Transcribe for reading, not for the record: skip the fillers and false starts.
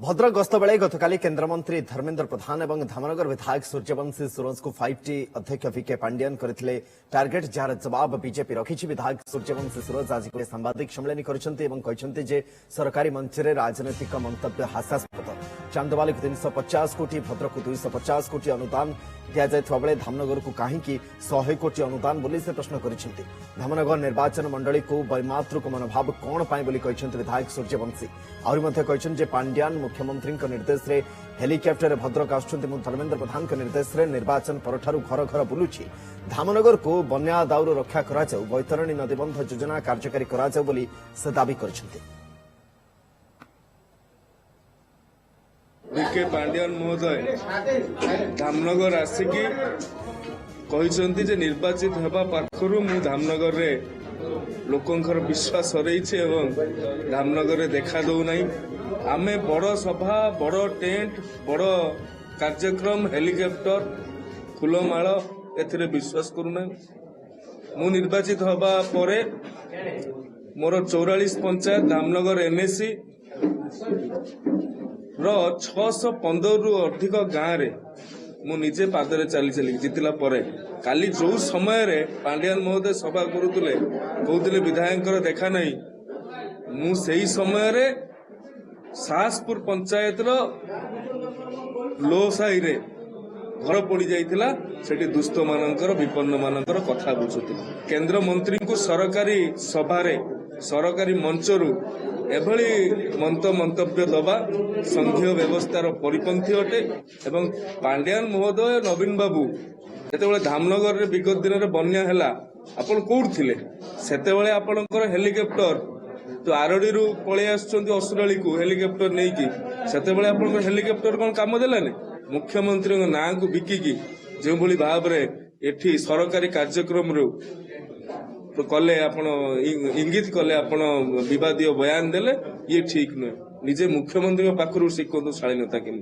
भद्रक गस्त बेले गतकाली केन्द्रमंत्री धर्मेन्द्र प्रधान और धामनगर विधायक सूर्यवंशी सूरज को 5T अध्यक्ष विके पांडियन करथिले टार्गेट जार जवाब बीजेपी रखी। विधायक सूर्यवंशी सूरज आज गोटे सांबादिक सम्मेलन करते जे सरकारी मंच में राजनैतिक मंतव्य हास्यास्पद। चांदवाली को 350 कोटी, भद्रक को 250 कोटी अनुदान दिया बेले धामनगर को कहीं 100 कोटी अनुदान बोली से प्रश्न करछन्ति। धामनगर निर्वाचन मंडली को वैमातृक मनोभाव कौन पाए बोली कहछन्ति विधायक सूर्यवंशी। आहुरी मध्य कहछन्ति जे पांड्यान मुख्यमंत्री निर्देश रे हेलिकॉप्टर भद्रक आसुछन्ति। धर्मेन्द्र प्रधान निर्देश रे निर्वाचन परठारु घर घर बुलुछि। धामनगर को बन्या दाउर रक्षा करा जाउ, बैतरणी नदीबंध योजना कार्यकारी करा जाउ बोली से दाबी करछन्ति। विके पांडियन महोदय धामनगर आसिकी कहते जे निर्वाचित होगा पाखरु मु धामनगर रे लोकंकर विश्वास हरैछि एवं धामनगर रे देखा दउ नाही। आमे बड़ सभा, बड़ टेंट, बड़ कार्यक्रम, हेलिकॉप्टर, फुलमाल एथिरे विश्वास करू नाही। मु निर्वाचित होगा परे मोर 44 पंचायत धामनगर एनएसी रो 615 रु अधिक गाँव रे मु निजे पादरे चली चली जितला परे काली जो समय रे पांडियन महोदय सभा करुले कहते विधायक देखा नहीं। मु सही समय रे सासपुर पंचायत रो लो साई रे घर पड़ी जाइथिला, सेठी दुष्ट मानकर विपन्न मानकर कथा बुझुथि। केंद्र मंत्री को सरकारी सभा रे सरकारी मंचरू एभली मंतव्य दबा संघीय व्यवस्थार परिपंथी अटे। एवं पांड्यान महोदय नवीन बाबू जेतेबेले धामनगर रे विगत दिन रे बन्या हैला आपण कोउठ थिले, सेतेबेले आपणकर हेलिकॉप्टर तो आरडी रु पळे आछन्ती असुराली को हेलिकॉप्टर नै कि सेतेबेले आपणकर हेलिकॉप्टर कोन काम देलाने। मुख्यमंत्री नाँ को बिकिकी जो भली भाव रे एठी सरकारी कार्यक्रम रो कले आपण इंगित कले आपण विवादीय बयान देले, ये ठीक नुहे। निजे मुख्यमंत्री पाखरु शिखନ୍ତୁ शालीनता केमती।